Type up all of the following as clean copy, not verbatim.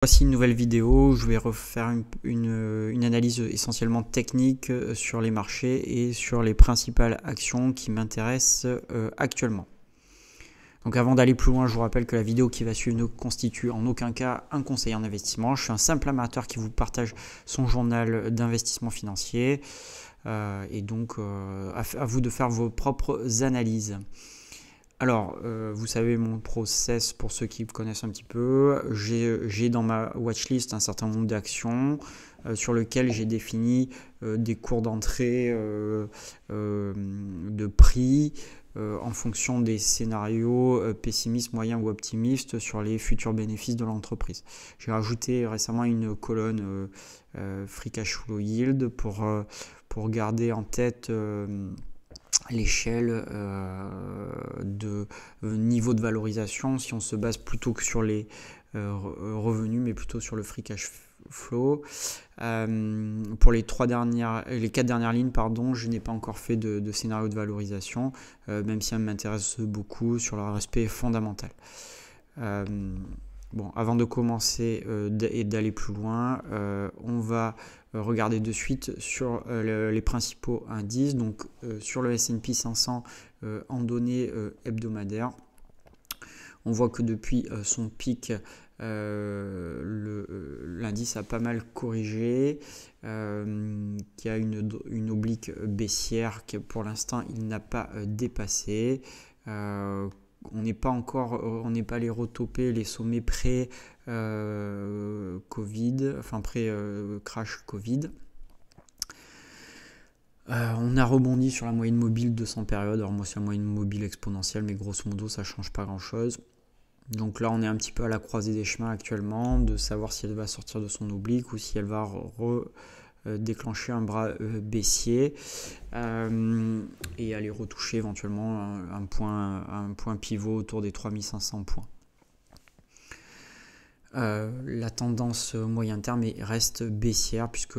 Voici une nouvelle vidéo, je vais refaire une analyse essentiellement technique sur les marchés et sur les principales actions qui m'intéressent actuellement. Donc avant d'aller plus loin, je vous rappelle que la vidéo qui va suivre ne constitue en aucun cas un conseil en investissement. Je suis un simple amateur qui vous partage son journal d'investissement financier et donc à vous de faire vos propres analyses. Alors, vous savez mon process pour ceux qui me connaissent un petit peu. J'ai dans ma watchlist un certain nombre d'actions sur lesquelles j'ai défini des cours d'entrée de prix en fonction des scénarios pessimistes, moyens ou optimistes sur les futurs bénéfices de l'entreprise. J'ai rajouté récemment une colonne Free Cash Flow Yield pour garder en tête l'échelle de niveau de valorisation si on se base plutôt que sur les revenus mais plutôt sur le free cash flow. Pour les 4 dernières lignes, je n'ai pas encore fait de scénario de valorisation, même si elle m'intéresse beaucoup sur leur aspect fondamental. Bon, avant de commencer et d'aller plus loin, on va regarder de suite sur les principaux indices. Donc sur le S&P 500 en données hebdomadaires, on voit que depuis son pic, l'indice a pas mal corrigé, qui a une oblique baissière que pour l'instant il n'a pas dépassé. On n'est pas allé retoper les sommets pré-Covid, enfin pré-crash Covid. On a rebondi sur la moyenne mobile de 200 périodes. Alors moi c'est la moyenne mobile exponentielle, mais grosso modo ça change pas grand chose. Donc là on est un petit peu à la croisée des chemins actuellement, de savoir si elle va sortir de son oblique ou si elle va déclencher un bras baissier et aller retoucher éventuellement un point pivot autour des 3500 points. La tendance moyen terme reste baissière puisque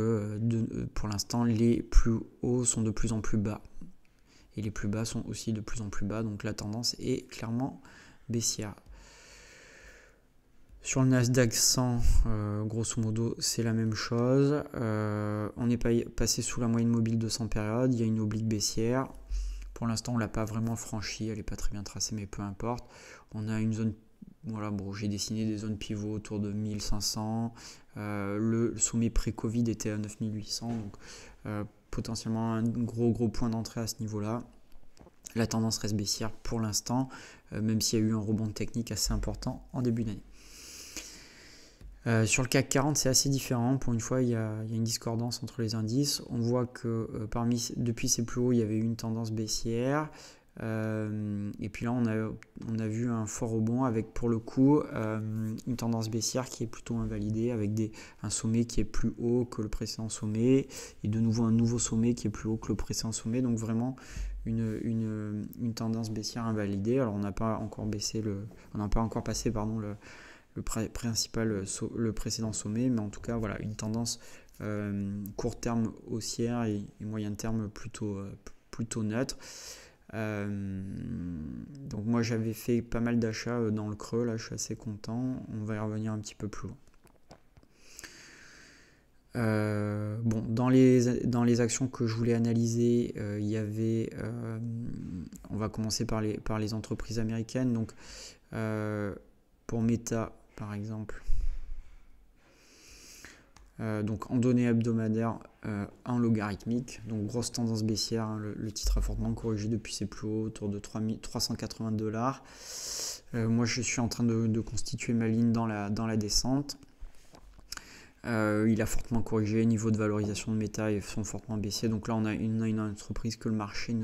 pour l'instant les plus hauts sont de plus en plus bas et les plus bas sont aussi de plus en plus bas, donc la tendance est clairement baissière. Sur le Nasdaq 100, grosso modo, c'est la même chose. On est passé sous la moyenne mobile de 100 périodes. Il y a une oblique baissière. Pour l'instant, on ne l'a pas vraiment franchie. Elle n'est pas très bien tracée, mais peu importe. On a une zone... Voilà, bon, j'ai dessiné des zones pivots autour de 1500. Le sommet pré-Covid était à 9800. Donc, potentiellement un gros point d'entrée à ce niveau-là. La tendance reste baissière pour l'instant, même s'il y a eu un rebond technique assez important en début d'année. Sur le CAC 40, c'est assez différent. Pour une fois, il y a une discordance entre les indices. On voit que depuis ces plus hauts, il y avait eu une tendance baissière. Et puis là, on a vu un fort rebond avec, pour le coup, une tendance baissière qui est plutôt invalidée, avec un sommet qui est plus haut que le précédent sommet, et de nouveau un nouveau sommet qui est plus haut que le précédent sommet. Donc vraiment une tendance baissière invalidée. Alors on n'a pas encore passé le précédent sommet, mais en tout cas voilà une tendance court terme haussière et moyen terme plutôt neutre. Donc moi j'avais fait pas mal d'achats dans le creux, là je suis assez content, on va y revenir un petit peu plus loin. Bon, dans les actions que je voulais analyser, il y avait, on va commencer par les entreprises américaines. Donc pour Meta par exemple, donc en données hebdomadaires en logarithmique, donc grosse tendance baissière, hein, le titre a fortement corrigé depuis ses plus hauts, autour de 380 $. Moi je suis en train de constituer ma ligne dans la descente. Il a fortement corrigé, niveau de valorisation de Meta ils sont fortement baissés, donc là on a une entreprise que le marché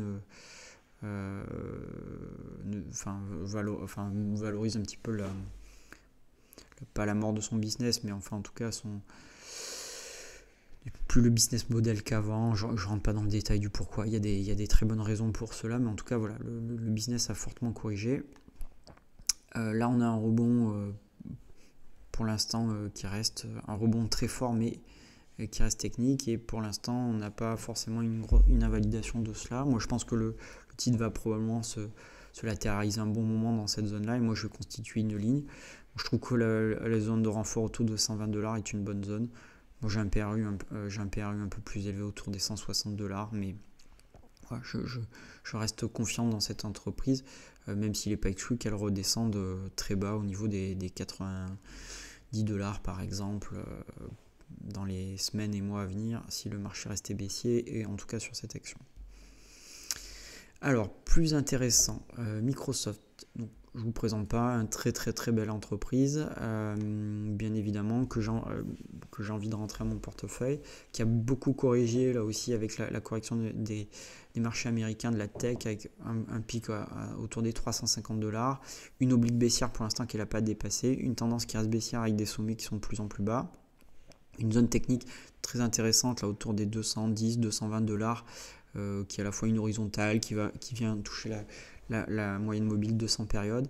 valorise un petit peu pas la mort de son business, mais enfin en tout cas plus le business model qu'avant. Je rentre pas dans le détail du pourquoi, il y a des très bonnes raisons pour cela, mais en tout cas voilà, le business a fortement corrigé. Là on a un rebond pour l'instant qui reste un rebond très fort, mais qui reste technique, et pour l'instant on n'a pas forcément une invalidation de cela. Moi je pense que le titre va probablement se se latéraliser un bon moment dans cette zone-là, et moi je vais constituer une ligne. Je trouve que la zone de renfort autour de 120$ est une bonne zone. Moi j'ai un PRU un peu plus élevé autour des 160$, mais voilà, je reste confiant dans cette entreprise, même s'il n'est pas exclu qu'elle redescende très bas au niveau des 90$ par exemple, dans les semaines et mois à venir, si le marché restait baissier, et en tout cas sur cette action. Alors, plus intéressant, Microsoft. Donc, je ne vous présente pas une très belle entreprise, bien évidemment, que j'ai envie de rentrer à mon portefeuille, qui a beaucoup corrigé là aussi avec la correction des marchés américains de la tech, avec un pic autour des 350$, une oblique baissière pour l'instant qu'elle n'a pas dépassé, une tendance qui reste baissière avec des sommets qui sont de plus en plus bas, une zone technique très intéressante là autour des 210-220$, qui est à la fois une horizontale, qui vient toucher la moyenne mobile 200 périodes.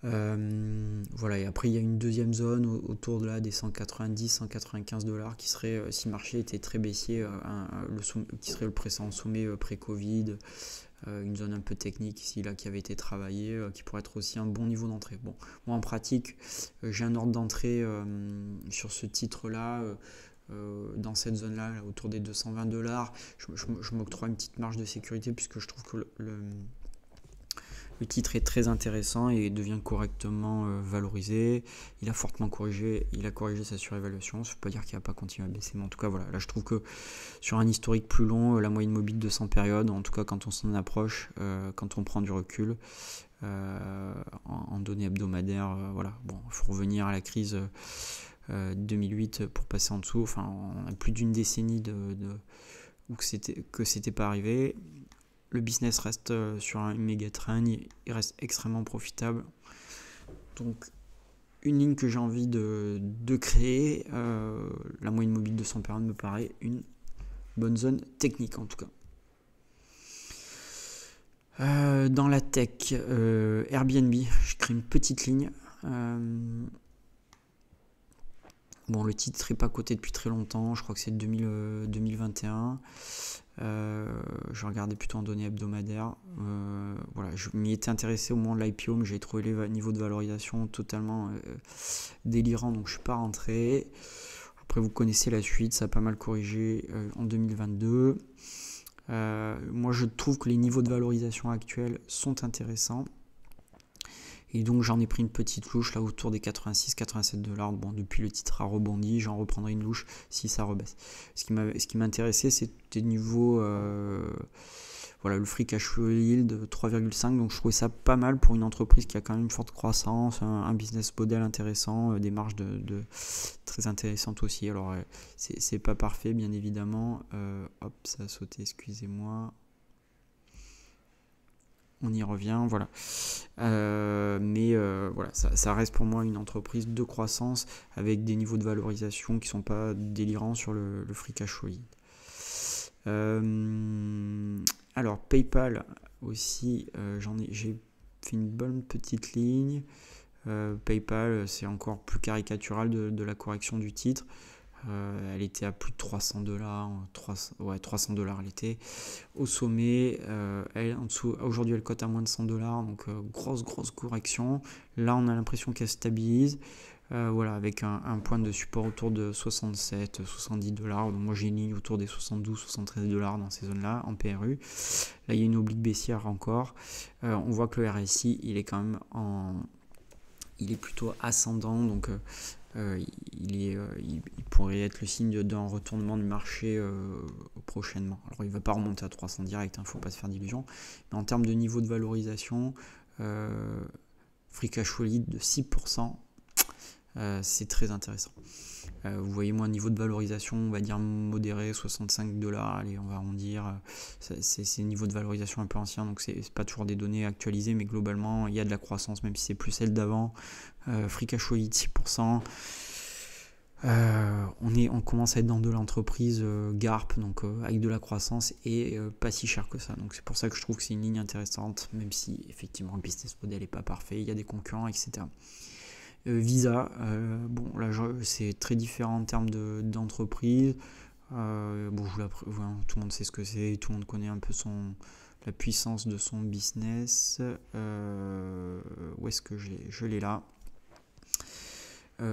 Voilà, et après il y a une deuxième zone autour de là des 190-195$ qui serait, si le marché était très baissier, qui serait le précédent sommet pré-Covid, une zone un peu technique ici là qui avait été travaillée, qui pourrait être aussi un bon niveau d'entrée. Bon, moi en pratique, j'ai un ordre d'entrée sur ce titre là. Dans cette zone là autour des 220$, je m'octroie une petite marge de sécurité puisque je trouve que le titre est très intéressant et devient correctement valorisé. Il a fortement corrigé, sa surévaluation. Ça ne veut pas dire qu'il n'a pas continué à baisser, mais en tout cas voilà, là je trouve que sur un historique plus long, la moyenne mobile de 100 périodes, en tout cas quand on s'en approche, quand on prend du recul en données hebdomadaires, voilà, bon, il faut revenir à la crise 2008 pour passer en dessous. Enfin, on a plus d'une décennie où que c'était pas arrivé. Le business reste sur un méga trend, il reste extrêmement profitable. Donc une ligne que j'ai envie de créer, la moyenne mobile de 100 périodes me paraît une bonne zone technique en tout cas. Dans la tech, Airbnb, je crée une petite ligne. Bon, le titre n'est pas coté depuis très longtemps, je crois que c'est 2021. Je regardais plutôt en données hebdomadaires. Voilà, je m'y étais intéressé au moment de l'IPO, mais j'ai trouvé les niveaux de valorisation totalement délirants, donc je ne suis pas rentré. Après, vous connaissez la suite, ça a pas mal corrigé en 2022. Moi, je trouve que les niveaux de valorisation actuels sont intéressants. Et donc j'en ai pris une petite louche là autour des 86-87$. Bon, depuis le titre a rebondi, j'en reprendrai une louche si ça rebaisse. Ce qui m'intéressait, c'était niveau voilà, le free cash flow yield de 3,5. Donc je trouvais ça pas mal pour une entreprise qui a quand même une forte croissance, un business model intéressant, des marges de très intéressantes aussi. Alors c'est pas parfait bien évidemment. Hop, ça a sauté, excusez-moi. On y revient, voilà. Mais voilà, ça reste pour moi une entreprise de croissance avec des niveaux de valorisation qui ne sont pas délirants sur le free cash flow. Alors PayPal aussi, j'ai fait une bonne petite ligne. PayPal, c'est encore plus caricatural de la correction du titre. Elle était à plus de 300$, 300$, elle était au sommet, en dessous, aujourd'hui elle cote à moins de 100$, donc grosse correction. Là on a l'impression qu'elle stabilise, voilà, avec un point de support autour de 67-70$. Donc moi j'ai une ligne autour des 72-73$ dans ces zones là en PRU. Là il y a une oblique baissière encore. On voit que le RSI il est quand même il est plutôt ascendant, donc il pourrait être le signe d'un retournement du marché prochainement. Alors il ne va pas remonter à 300 direct, il ne faut pas se faire d'illusions, mais en termes de niveau de valorisation, free cash flow yield de 6%, c'est très intéressant. Vous voyez, moi, niveau de valorisation, on va dire modéré, 65$, allez, on va arrondir. C'est niveau de valorisation un peu ancien, donc c'est pas toujours des données actualisées, mais globalement, il y a de la croissance, même si c'est plus celle d'avant. Free cash flow yield 6%. On commence à être dans de l'entreprise GARP, donc avec de la croissance et pas si cher que ça. Donc c'est pour ça que je trouve que c'est une ligne intéressante, même si effectivement le business model n'est pas parfait, il y a des concurrents, etc. Visa, bon là c'est très différent en termes d'entreprise. Bon, tout le monde sait ce que c'est, tout le monde connaît un peu la puissance de son business. Où est-ce que je l'ai là.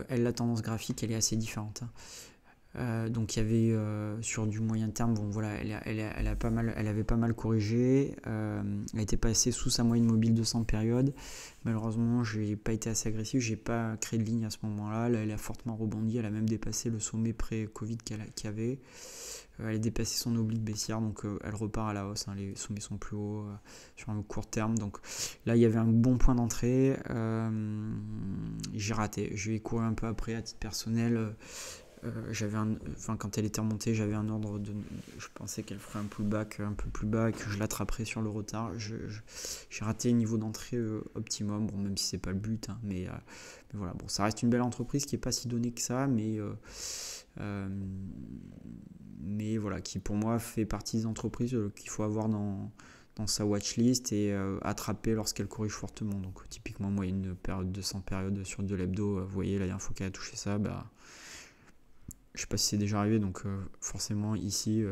Elle, la tendance graphique, elle est assez différente. Donc il y avait sur du moyen terme, bon voilà, elle avait pas mal corrigé, elle était passée sous sa moyenne mobile 200 périodes. Malheureusement, j'ai pas été assez agressif, j'ai pas créé de ligne à ce moment-là. Là, elle a fortement rebondi, elle a même dépassé le sommet pré-Covid qu'il y avait. Elle a dépassé son oblique baissière, donc elle repart à la hausse. Les sommets sont plus hauts sur un court terme. Donc là, il y avait un bon point d'entrée. J'ai raté. Je vais courir un peu après à titre personnel. Quand elle était remontée, j'avais un ordre de. Je pensais qu'elle ferait un pullback un peu plus bas et que je l'attraperais sur le retard. J'ai raté le niveau d'entrée optimum, bon, même si c'est pas le but, hein, mais voilà. Bon, ça reste une belle entreprise qui est pas si donnée que ça, mais voilà, qui pour moi fait partie des entreprises qu'il faut avoir dans sa watchlist et attraper lorsqu'elle corrige fortement. Donc typiquement, moi, il y a une période de 100 périodes sur de l'hebdo. Vous voyez, la dernière fois qu'elle a touché ça, je sais pas si c'est déjà arrivé, donc forcément ici,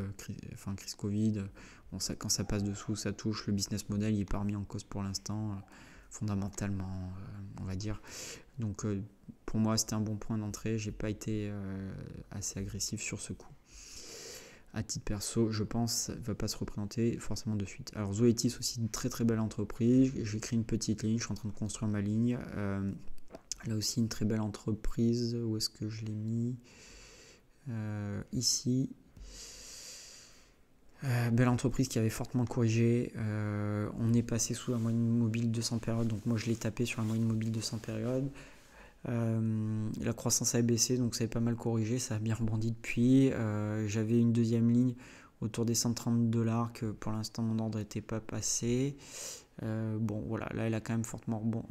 crise Covid, quand ça passe dessous, ça touche, le business model il est pas remis en cause pour l'instant, fondamentalement, on va dire. Donc pour moi c'était un bon point d'entrée, j'ai pas été assez agressif sur ce coup. À titre perso, je pense, va pas se représenter forcément de suite. Alors Zoetis aussi une très très belle entreprise, j'ai créé une petite ligne, je suis en train de construire ma ligne. Là aussi une très belle entreprise, où est-ce que je l'ai mis ? Ici, belle entreprise qui avait fortement corrigé. On est passé sous la moyenne mobile 200 périodes, donc moi je l'ai tapé sur la moyenne mobile 200 périodes. La croissance a baissé, donc ça avait pas mal corrigé, ça a bien rebondi depuis. J'avais une deuxième ligne autour des 130$ que pour l'instant mon ordre n'était pas passé. Bon voilà, là elle a quand même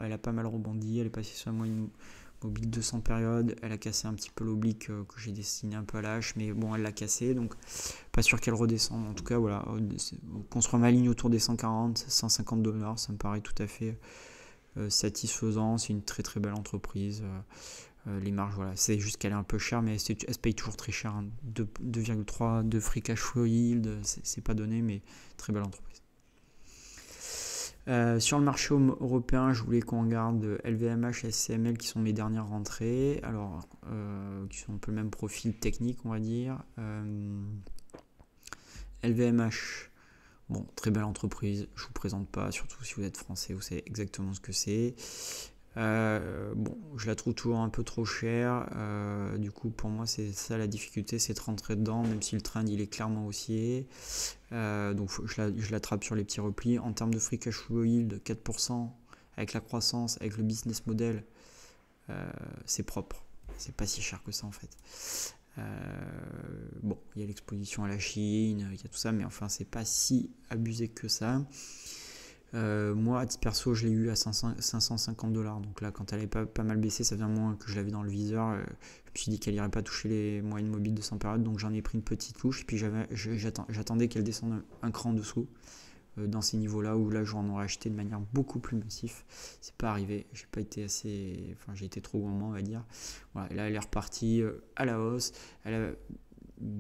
elle a pas mal rebondi, elle est passée sur la moyenne mobile 200 périodes, elle a cassé un petit peu l'oblique que j'ai dessiné un peu à l'âge, mais bon elle l'a cassé, donc pas sûr qu'elle redescende. En tout cas voilà, construire ma ligne autour des 140, 150$, ça me paraît tout à fait satisfaisant. C'est une très très belle entreprise. Les marges, voilà, c'est juste qu'elle est un peu chère, mais elle se paye toujours très cher, hein. 2,3 de free cash flow yield, c'est pas donné, mais très belle entreprise. Sur le marché européen, je voulais qu'on regarde LVMH et SCML qui sont mes dernières rentrées, alors qui sont un peu le même profil technique, on va dire. LVMH, bon, très belle entreprise, je vous présente pas, surtout si vous êtes français, vous savez exactement ce que c'est. Bon, je la trouve toujours un peu trop chère. Du coup, pour moi, c'est ça la difficulté, c'est de rentrer dedans, même si le trend il est clairement haussier. Donc, je l'attrape sur les petits replis. En termes de free cash flow yield, 4%, avec la croissance, avec le business model, c'est propre. C'est pas si cher que ça en fait. Bon, il y a l'exposition à la Chine, il y a tout ça, mais enfin, c'est pas si abusé que ça. Moi, à titre perso, je l'ai eu à 550$. Donc là, quand elle avait pas mal baissé, ça vient moins que je l'avais dans le viseur. Je me suis dit qu'elle irait pas toucher les moyennes mobiles de 100 périodes, donc j'en ai pris une petite touche. Et puis j'attendais qu'elle descende un cran en dessous dans ces niveaux-là, où là, j'en aurais acheté de manière beaucoup plus massive. C'est pas arrivé. J'ai été trop gourmand, on va dire. Voilà, et là, elle est repartie à la hausse. Elle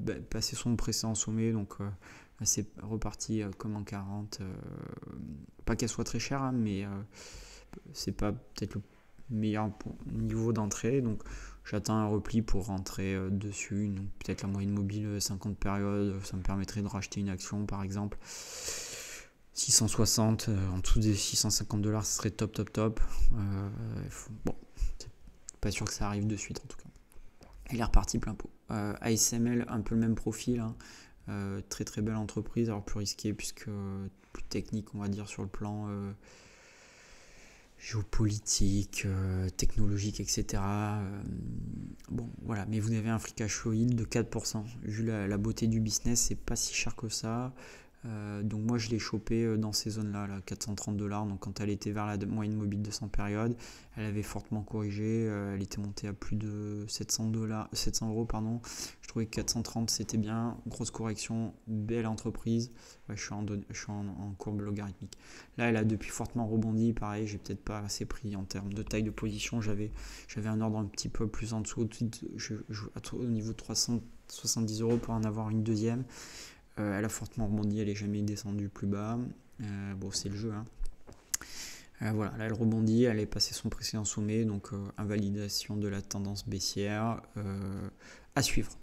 a passé son précédent sommet, donc c'est reparti comme en 40. Pas qu'elle soit très chère, hein, mais c'est pas peut-être le meilleur niveau d'entrée. Donc j'attends un repli pour rentrer dessus. Donc peut-être la moyenne mobile 50 périodes, ça me permettrait de racheter une action par exemple. 660, en dessous des 650$, ce serait top. Bon, c'est pas sûr que ça arrive de suite en tout cas. Elle est repartie plein pot. ASML, un peu le même profil, hein. Très très belle entreprise, alors plus risquée puisque plus technique on va dire sur le plan géopolitique, technologique, etc. Bon voilà, mais vous avez un free cash flow yield de 4%. Vu la beauté du business, c'est pas si cher que ça. Donc moi je l'ai chopé dans ces zones-là, 430$. Donc quand elle était vers la moyenne mobile de 100 périodes, elle avait fortement corrigé, elle était montée à plus de 700€, pardon. Je trouvais que 430 c'était bien, grosse correction, belle entreprise. Ouais, je suis en courbe logarithmique. Là elle a depuis fortement rebondi, pareil, j'ai peut-être pas assez pris en termes de taille de position. J'avais un ordre un petit peu plus en dessous, au niveau de 370€ pour en avoir une deuxième. Elle a fortement rebondi, elle n'est jamais descendue plus bas. Bon, c'est le jeu, hein. Voilà, là elle rebondit, elle est passée son précédent sommet, donc invalidation de la tendance baissière à suivre.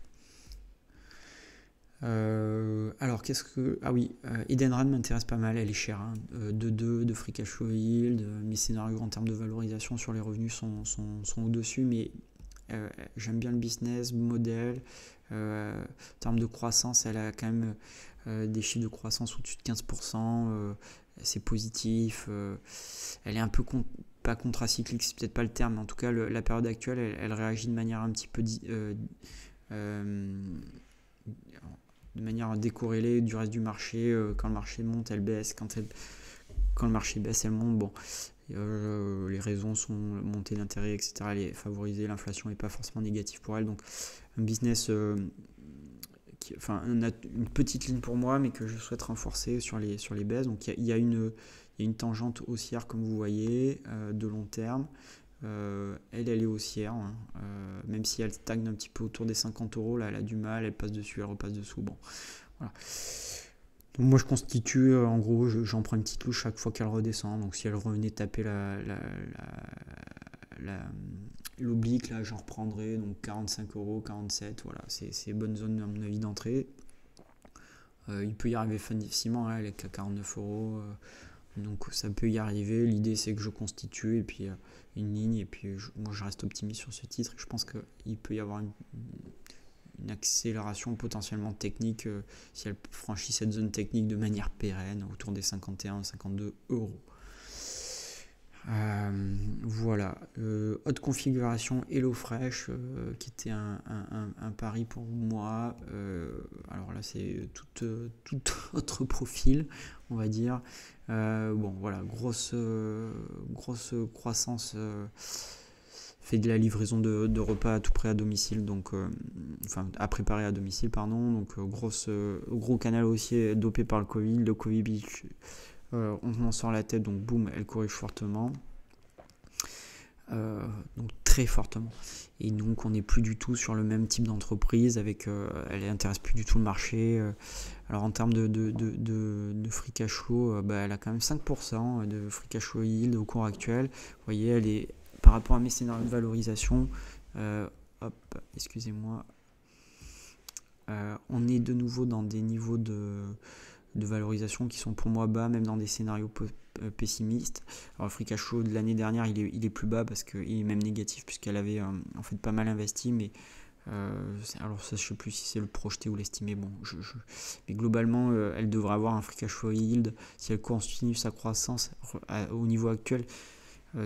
Alors qu'est-ce que... Ah oui, Edenred m'intéresse pas mal, elle est chère, hein. 2,2 de free cash flow yield, mes scénarios en termes de valorisation sur les revenus sont au-dessus, mais j'aime bien le business model. En termes de croissance, elle a quand même des chiffres de croissance au-dessus de 15%, c'est positif, elle est un peu pas contracyclique, c'est peut-être pas le terme, mais en tout cas la période actuelle, elle réagit de manière un petit peu de manière décorrélée du reste du marché. Quand le marché monte, elle baisse, quand le marché baisse, elle monte. Bon, les raisons sont montée d'intérêt, etc. Elle est favorisée, l'inflation n'est pas forcément négative pour elle, donc un business une petite ligne pour moi, mais que je souhaite renforcer sur les baisses. Donc il y a une tangente haussière, comme vous voyez, de long terme. Elle est haussière, hein. Même si elle stagne un petit peu autour des 50 €, là elle a du mal, elle passe dessus, elle repasse dessous. Bon, voilà. Donc moi je constitue, en gros, j'en prends une petite louche chaque fois qu'elle redescend. Donc si elle revenait taper l'oblique, là j'en reprendrai, donc 45 €, 47, voilà, c'est bonne zone à mon avis d'entrée. Il peut y arriver facilement, hein, elle est qu'à 49 €, donc ça peut y arriver. L'idée c'est que je constitue et puis une ligne, et puis moi je reste optimiste sur ce titre, et je pense qu'il peut y avoir une accélération potentiellement technique si elle franchit cette zone technique de manière pérenne autour des 51-52 €. Voilà, haute configuration HelloFresh, qui était un pari pour moi. Alors là c'est tout autre profil, on va dire. Bon voilà, grosse croissance, fait de la livraison de repas à tout près à domicile, donc à préparer à domicile, pardon. Donc gros canal haussier dopé par le Covid. Le Covid, on en sort la tête, donc boum, elle corrige fortement, donc très fortement, et donc on n'est plus du tout sur le même type d'entreprise, avec elle n'intéresse plus du tout le marché. Alors en termes de free cash flow, elle a quand même 5% de free cash flow yield au cours actuel. Vous voyez, elle est, par rapport à mes scénarios de valorisation, excusez-moi, on est de nouveau dans des niveaux de valorisation qui sont pour moi bas, même dans des scénarios pessimistes. Alors le free cash flow de l'année dernière, il est plus bas parce qu'il est même négatif, puisqu'elle avait en fait pas mal investi, mais alors ça, je sais plus si c'est le projeté ou l'estimé. Bon, mais globalement, elle devrait avoir un free cash flow yield, si elle continue sa croissance au niveau actuel,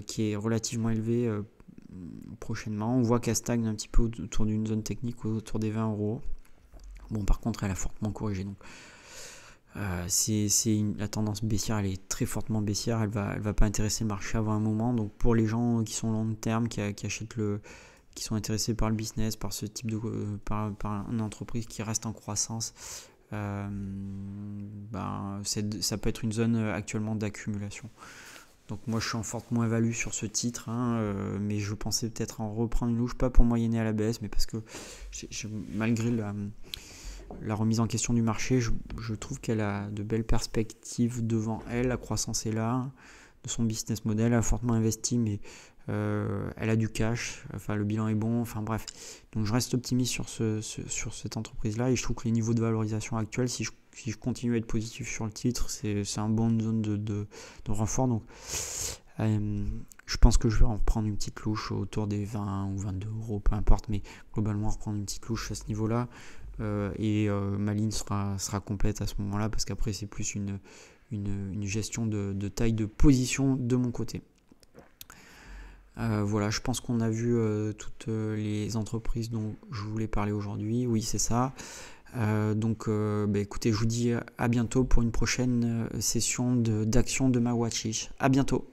qui est relativement élevé, prochainement. On voit qu'elle stagne un petit peu autour d'une zone technique autour des 20 €. Bon, par contre, elle a fortement corrigé, donc la tendance baissière, elle est très fortement baissière. Elle va pas intéresser le marché avant un moment. Donc pour les gens qui sont long terme, qui achètent qui sont intéressés par le business, par ce type par une entreprise qui reste en croissance, ça peut être une zone actuellement d'accumulation. Donc moi je suis en forte moins-value sur ce titre, hein, mais je pensais peut-être en reprendre une louche, pas pour moyenner à la baisse, mais parce que malgré la remise en question du marché, je trouve qu'elle a de belles perspectives devant elle. La croissance est là, de son business model, elle a fortement investi, mais elle a du cash, enfin le bilan est bon, enfin bref. Donc je reste optimiste sur cette entreprise-là, et je trouve que les niveaux de valorisation actuels, si je continue à être positif sur le titre, c'est un bon zone de renfort. Donc je pense que je vais en prendre une petite louche autour des 20 ou 22 €, peu importe, mais globalement reprendre une petite louche à ce niveau-là. Et ma ligne sera complète à ce moment-là, parce qu'après c'est plus une gestion de taille de position de mon côté. Voilà, je pense qu'on a vu toutes les entreprises dont je voulais parler aujourd'hui. Oui, c'est ça. Donc écoutez, je vous dis à bientôt pour une prochaine session d'action de ma watchlist. À bientôt.